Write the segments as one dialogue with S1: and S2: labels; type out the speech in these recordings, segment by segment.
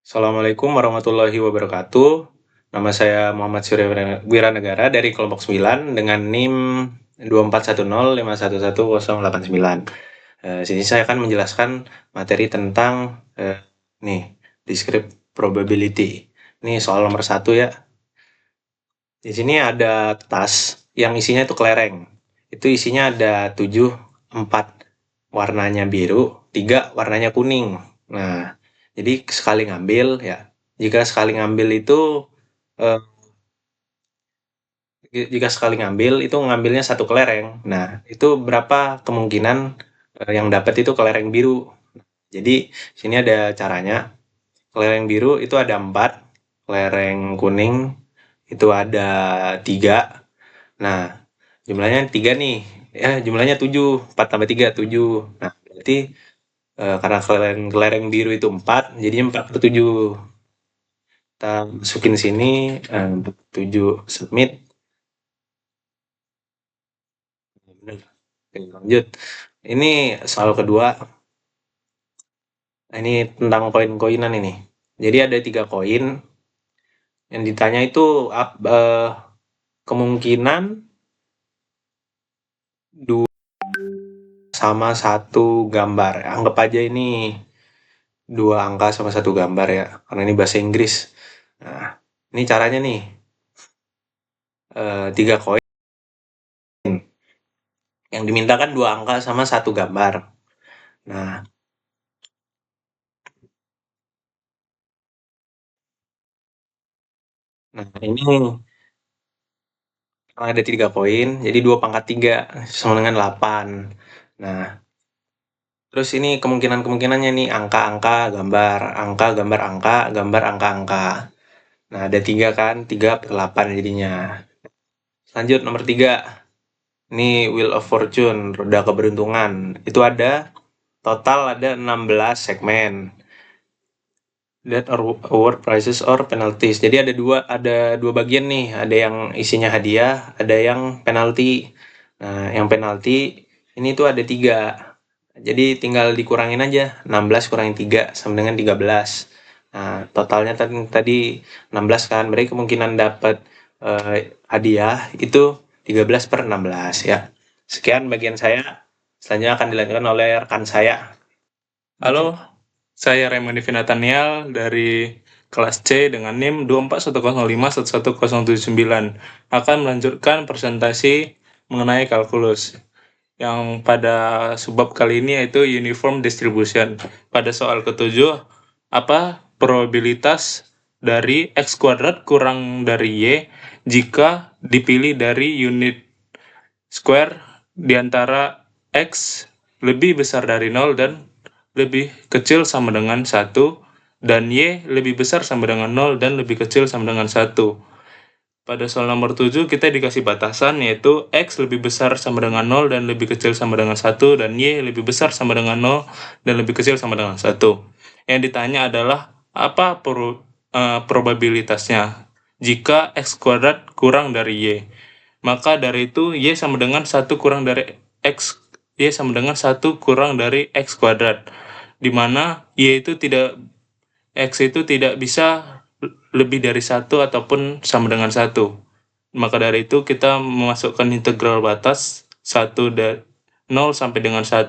S1: Assalamualaikum warahmatullahi wabarakatuh. Nama saya Muhammad Surya Wiranegara dari kelompok 9 dengan NIM 2410511089. Sini saya akan menjelaskan materi tentang discrete probability. Ini soal nomor 1 ya. Di sini ada tas yang isinya itu kelereng. Itu isinya ada 7, 4 warnanya biru, 3 warnanya kuning. Nah, jadi sekali ngambil ya. Jika sekali ngambil itu eh, jika sekali ngambil itu ngambilnya satu kelereng. Nah, itu berapa kemungkinan yang dapat itu kelereng biru. Jadi sini ada caranya. Kelereng biru itu ada 4, kelereng kuning itu ada 3. Nah, jumlahnya 3 nih. Ya, jumlahnya 7. 4 tambah 3, 7. Nah, berarti karena kelereng biru itu 4, jadinya 4 per 7. Kita masukin sini, 7 submit. Bener. Oke, lanjut. Ini soal kedua. Ini tentang koin-koinan ini. Jadi ada 3 koin. Yang ditanya itu kemungkinan 2 sama 1 gambar. Anggap aja ini 2 angka sama 1 gambar ya, karena ini bahasa Inggris. Nah, ini caranya nih. 3 koin. Yang diminta kan 2 angka sama 1 gambar. Nah, ini karena ada 3 koin, jadi 2 pangkat 3 sama dengan 8. Nah, terus ini kemungkinan-kemungkinannya nih, angka-angka, gambar, angka, gambar, angka, gambar, angka-angka. Nah, ada 3 kan, 3 per 8 jadinya. Lanjut nomor 3. Ini Wheel of Fortune, roda keberuntungan. Itu ada total ada 16 segmen. That are award prizes or penalties. Jadi ada dua bagian nih, ada yang isinya hadiah, ada yang penalti. Nah, yang penalti ini tuh ada 3. Jadi tinggal dikurangin aja, 16 kurangin 3 sama dengan 13. Nah, totalnya tadi 16 kan, berarti kemungkinan dapat hadiah itu 13 per 16 ya. Sekian bagian saya, selanjutnya akan dilanjutkan oleh rekan saya.
S2: Halo, saya Raymond Devi Nathaniel dari kelas C dengan NIM 2410511079 akan melanjutkan presentasi mengenai kalkulus yang pada subbab kali ini yaitu uniform distribution. Pada soal ketujuh, apa probabilitas dari X kuadrat kurang dari Y jika dipilih dari unit square di antara X lebih besar dari 0 dan lebih kecil sama dengan 1, dan Y lebih besar sama dengan 0 dan lebih kecil sama dengan 1. Pada soal nomor 7 kita dikasih batasan yaitu X lebih besar sama dengan 0 dan lebih kecil sama dengan 1, dan Y lebih besar sama dengan 0 dan lebih kecil sama dengan 1. Yang ditanya adalah apa probabilitasnya jika X kuadrat kurang dari Y. Maka dari itu Y sama dengan 1 kurang dari X, Y sama dengan 1 kurang dari X kuadrat, di mana X itu tidak bisa lebih dari 1 ataupun sama dengan 1. Maka dari itu kita memasukkan integral batas 0 sampai dengan 1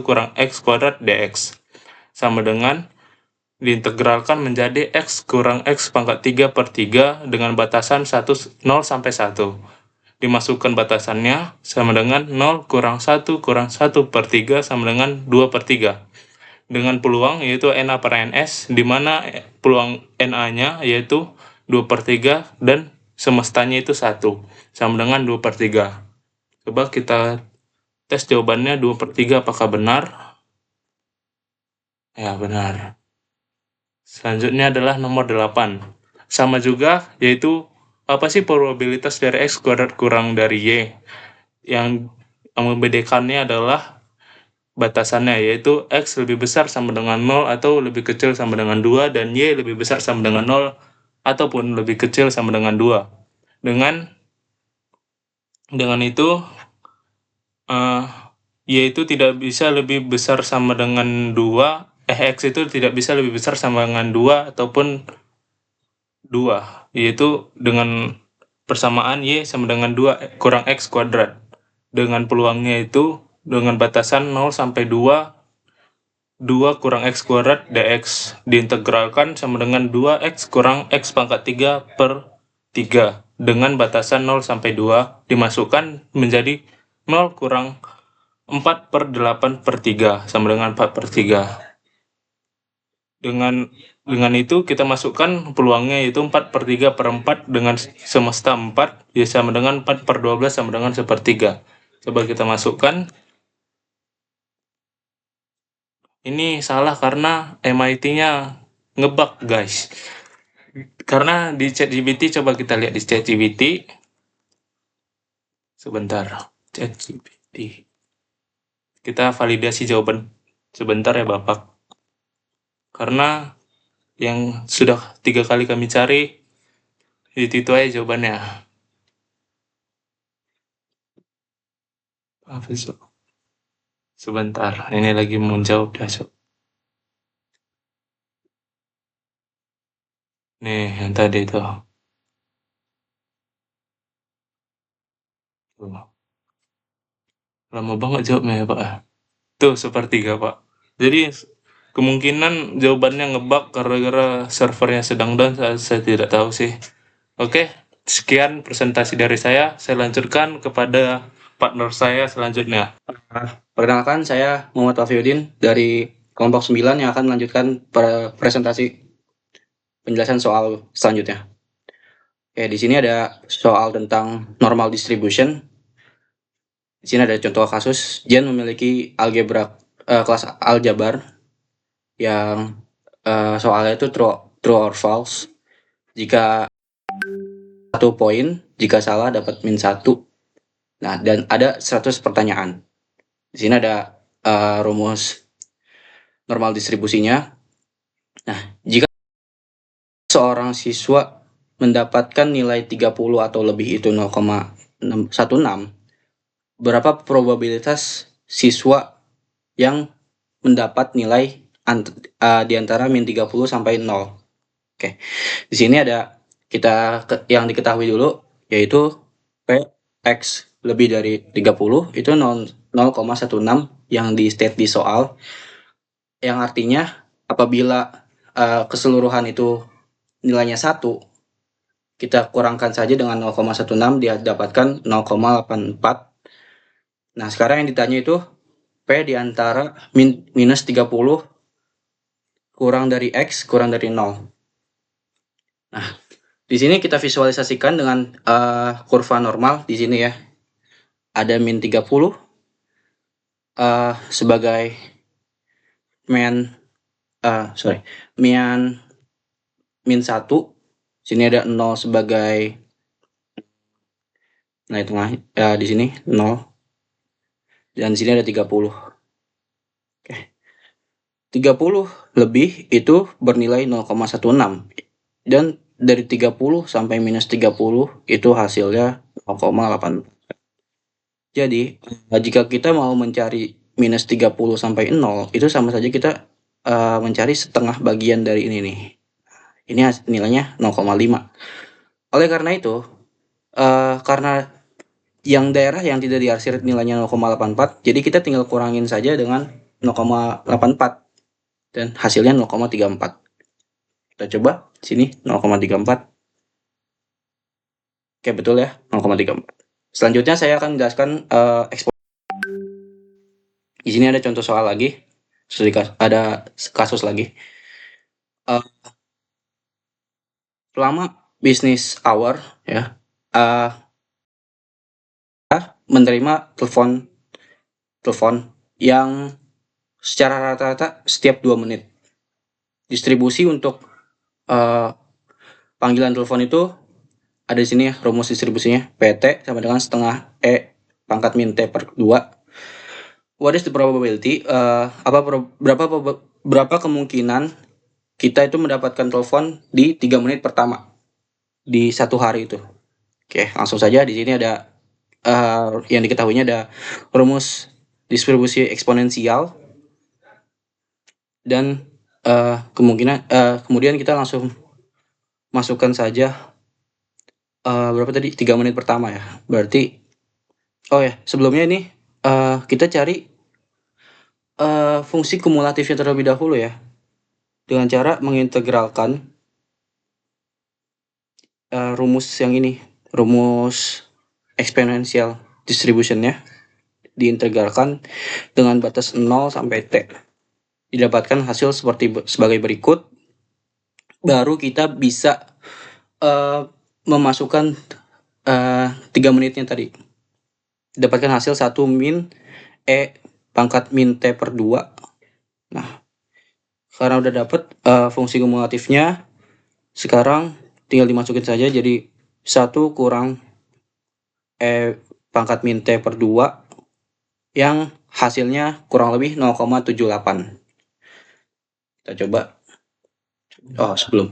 S2: kurang X kuadrat dx sama dengan diintegralkan menjadi X kurang X pangkat 3 per 3 dengan batasan 0 sampai 1. Dimasukkan batasannya sama dengan 0 kurang 1 kurang 1 per 3 sama dengan 2 per 3. Dengan peluang yaitu NA per NS, di mana peluang NA-nya yaitu 2 per 3 dan semestanya itu 1, sama dengan 2 per 3. Coba kita tes jawabannya 2 per 3 apakah benar? Ya, benar. Selanjutnya adalah nomor 8. Sama juga, yaitu apa sih probabilitas dari X kuadrat kurang dari Y? Yang membedakannya adalah batasannya, yaitu X lebih besar sama dengan 0 atau lebih kecil sama dengan 2, dan Y lebih besar sama dengan 0 ataupun lebih kecil sama dengan 2. Dengan itu, Y itu tidak bisa lebih besar sama dengan 2 X itu tidak bisa lebih besar sama dengan 2 ataupun 2, yaitu dengan persamaan Y sama dengan 2 kurang X kuadrat. Dengan peluangnya itu dengan batasan 0 sampai 2 kurang X kuadrat dx diintegralkan sama dengan 2X kurang X pangkat 3 per 3 dengan batasan 0 sampai 2 dimasukkan menjadi 0 kurang 4 per 8 per 3 sama dengan 4 per 3. Dengan itu kita masukkan peluangnya yaitu 4 per 3 per 4 dengan semesta 4 ya sama dengan 4 per 12 sama dengan 1/3. Coba kita masukkan. Ini salah karena MIT-nya ngebug guys. Karena di ChatGPT, coba kita lihat di ChatGPT. Sebentar, ChatGPT. Kita validasi jawaban sebentar ya Bapak. Karena yang sudah 3 kali kami cari, itu aja jawabannya. Apa itu? Sebentar, ini lagi menjawab ya sob. Nih, yang tadi itu. Tuh. Lama banget jawabnya ya Pak. Tuh, 1/3 Pak. Jadi kemungkinan jawabannya ngebug gara-gara servernya sedang down, saya tidak tahu sih. Oke, sekian presentasi dari saya. Saya lanjutkan kepada partner saya selanjutnya.
S3: Perkenalkan, saya Muhammad Wafiuddin dari kelompok 9 yang akan melanjutkan presentasi penjelasan soal selanjutnya. Oke, di sini ada soal tentang normal distribution. Di sini ada contoh kasus, Jen memiliki algebra kelas aljabar yang soalnya itu true or false. Jika 1 poin, jika salah dapat min 1. Nah, dan ada 100 pertanyaan. Di sini ada rumus normal distribusinya. Nah, jika seorang siswa mendapatkan nilai 30 atau lebih itu 0,16, berapa probabilitas siswa yang mendapat nilai di antara min 30 sampai 0? Oke. Di sini ada yang diketahui dulu yaitu Px lebih dari 30 itu 0,16 yang di state di soal, yang artinya apabila keseluruhan itu nilainya 1, kita kurangkan saja dengan 0,16 dia dapatkan 0,84. Nah, sekarang yang ditanya itu P di antara minus 30 kurang dari X kurang dari 0. Nah, di sini kita visualisasikan dengan kurva normal di sini ya. Ada min 30 sebagai min 1. Sini ada 0 sebagai nilai tengah di sini 0. Dan di sini ada 30. Oke. 30 lebih itu bernilai 0,16. Dan dari 30 sampai minus 30 itu hasilnya 0,8. Jadi, jika kita mau mencari minus 30 sampai 0, itu sama saja kita mencari setengah bagian dari ini nih. Ini nilainya 0,5. Oleh karena itu, karena yang daerah yang tidak diarsir nilainya 0,84, jadi kita tinggal kurangin saja dengan 0,84 dan hasilnya 0,34. Kita coba sini 0,34. Oke, betul ya, 0,34. Selanjutnya saya akan menjelaskan di sini ada contoh soal lagi, ada kasus lagi. Selama business hour ya, menerima telepon yang secara rata-rata setiap 2 menit. Distribusi untuk panggilan telepon itu ada di sini ya, rumus distribusinya. PT sama dengan setengah E pangkat min T per 2. What is the probability? Berapa kemungkinan kita itu mendapatkan telepon di 3 menit pertama di 1 hari itu? Oke, langsung saja di sini ada yang diketahuinya ada rumus distribusi eksponensial. Dan kemudian kita langsung masukkan saja berapa tadi? 3 menit pertama ya. Berarti sebelumnya ini kita cari fungsi kumulatifnya terlebih dahulu ya. Dengan cara mengintegralkan rumus yang ini, rumus exponential distribution-nya diintegralkan dengan batas 0 sampai T. Didapatkan hasil sebagai berikut. Baru kita bisa memasukkan 3 menitnya tadi. Dapatkan hasil 1 min E pangkat min T per 2. Nah, karena udah dapet fungsi kumulatifnya, sekarang tinggal dimasukin saja jadi 1 kurang E pangkat min T per 2 yang hasilnya kurang lebih 0,78. Kita coba. Sebelum.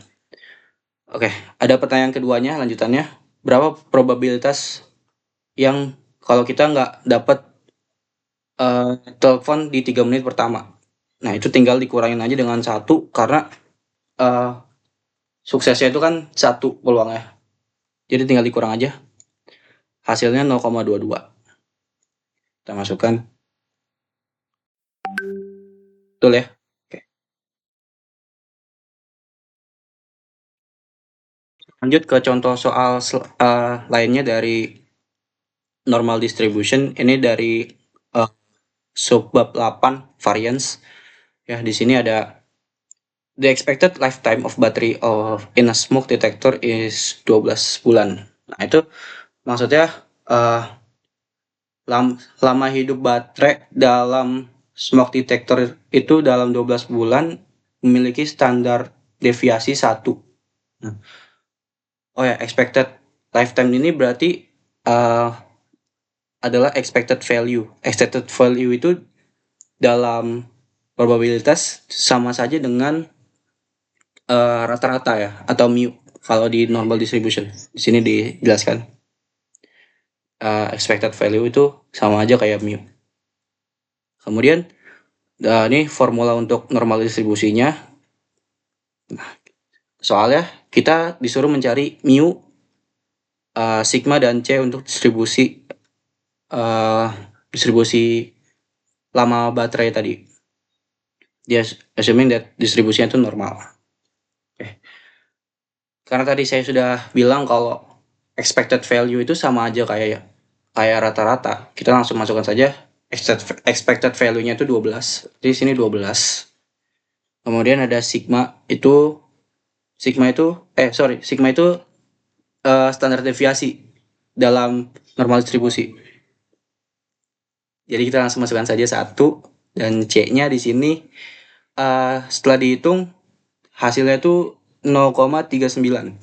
S3: Oke, ada pertanyaan keduanya, lanjutannya. Berapa probabilitas yang kalau kita nggak dapat telepon di 3 menit pertama? Nah, itu tinggal dikurangin aja dengan 1 karena suksesnya itu kan 1 peluangnya. Jadi tinggal dikurang aja. Hasilnya 0,22. Kita masukkan. Betul ya? Oke. Lanjut ke contoh soal lainnya dari normal distribution. Ini dari subbab 8 variance. Ya, di sini ada the expected lifetime of battery in a smoke detector is 12 bulan. Nah, itu maksudnya lama hidup baterai dalam smoke detector itu dalam 12 bulan memiliki standar deviasi 1. Nah, expected lifetime ini berarti adalah expected value. Expected value itu dalam probabilitas sama saja dengan rata-rata ya, atau mu kalau di normal distribution. Di sini dijelaskan expected value itu sama aja kayak mu. Kemudian ini formula untuk normal distribusinya. Nah, soalnya kita disuruh mencari mu, sigma dan C untuk distribusi lama baterai tadi. Dia assuming that distribusinya itu normal. Karena tadi saya sudah bilang kalau expected value itu sama aja kayak rata-rata, kita langsung masukkan saja expected value-nya itu 12. Di sini 12. Kemudian ada sigma itu standar deviasi dalam normal distribusi. Jadi kita langsung masukkan saja 1 dan C-nya di sini setelah dihitung hasilnya itu 0,39.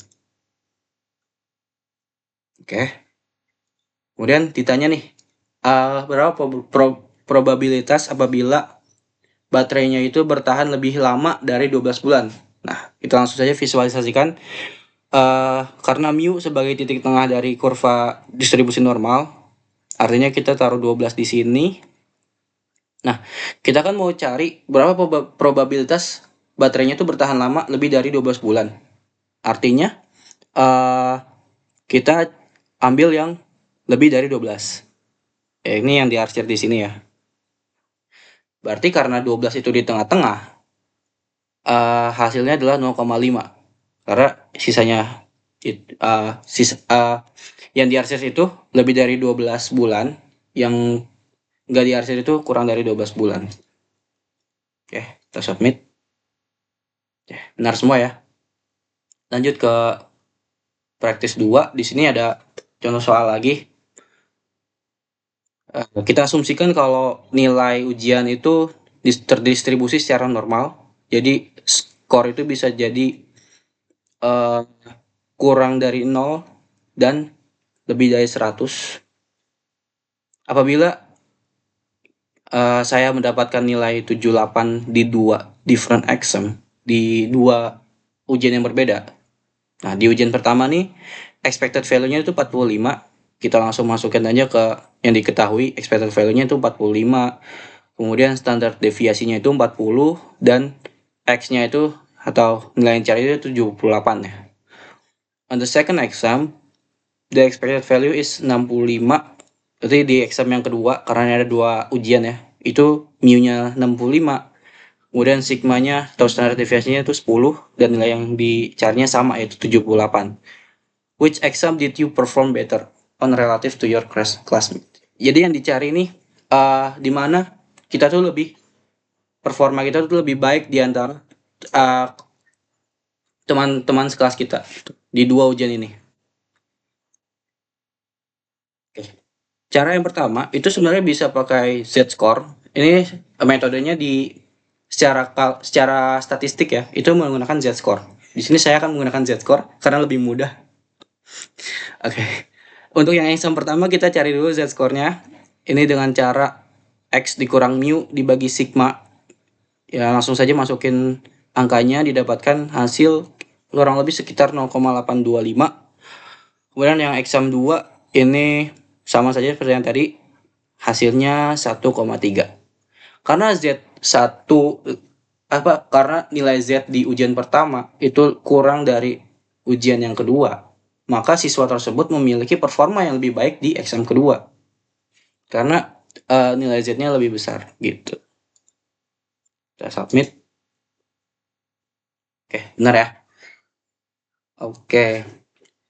S3: Oke. Kemudian ditanya nih, berapa probabilitas apabila baterainya itu bertahan lebih lama dari 12 bulan. Nah, kita langsung saja visualisasikan. Karena mu sebagai titik tengah dari kurva distribusi normal, artinya kita taruh 12 di sini. Nah, kita kan mau cari berapa probabilitas baterainya itu bertahan lama lebih dari 12 bulan. Artinya kita ambil yang lebih dari 12. Ini yang diarsir di sini ya. Berarti karena 12 itu di tengah-tengah, hasilnya adalah 0,5. Karena sisanya yang diarsir itu lebih dari 12 bulan, yang nggak diarsir itu kurang dari 12 bulan. Oke, kita submit. Benar semua ya. Lanjut ke praktis 2. Di sini ada contoh soal lagi. Kita asumsikan kalau nilai ujian itu terdistribusi secara normal. Jadi skor itu bisa jadi kurang dari 0 dan lebih dari 100. Apabila saya mendapatkan nilai 78 di 2 different exam, di 2 ujian yang berbeda. Nah, di ujian pertama nih expected value-nya itu 45. Kita langsung masukkan aja ke yang diketahui expected value-nya itu 45. Kemudian standar deviasinya itu 40 dan X-nya itu atau nilai yang dicari itu 78 ya. On the second exam, the expected value is 65. Berarti di exam yang kedua, karena ada 2 ujian ya, itu mu-nya 65. Kemudian sigmanya atau standar deviasinya itu 10 dan nilai yang dicarinya sama yaitu 78. Which exam did you perform better on relative to your classmate? Jadi yang dicari ini di mana kita tuh performa kita tuh lebih baik di antara teman-teman sekelas kita di 2 ujian ini. Oke. Cara yang pertama itu sebenarnya bisa pakai Z-score. Ini metodenya secara statistik ya, itu menggunakan Z-score. Di sini saya akan menggunakan Z-score karena lebih mudah. Oke. Untuk yang exam pertama kita cari dulu Z-score-nya. Ini dengan cara X dikurang mu dibagi sigma. Ya langsung saja masukin angkanya, didapatkan hasil kurang lebih sekitar 0,825. Kemudian yang exam 2 ini sama saja seperti yang tadi, hasilnya 1,3. Karena karena nilai Z di ujian pertama itu kurang dari ujian yang kedua, maka siswa tersebut memiliki performa yang lebih baik di exam kedua. Karena nilai Z-nya lebih besar gitu. Kita submit. Oke, benar ya? Oke.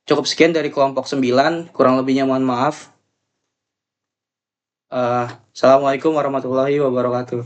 S3: Cukup sekian dari kelompok 9, kurang lebihnya mohon maaf. Assalamualaikum warahmatullahi wabarakatuh.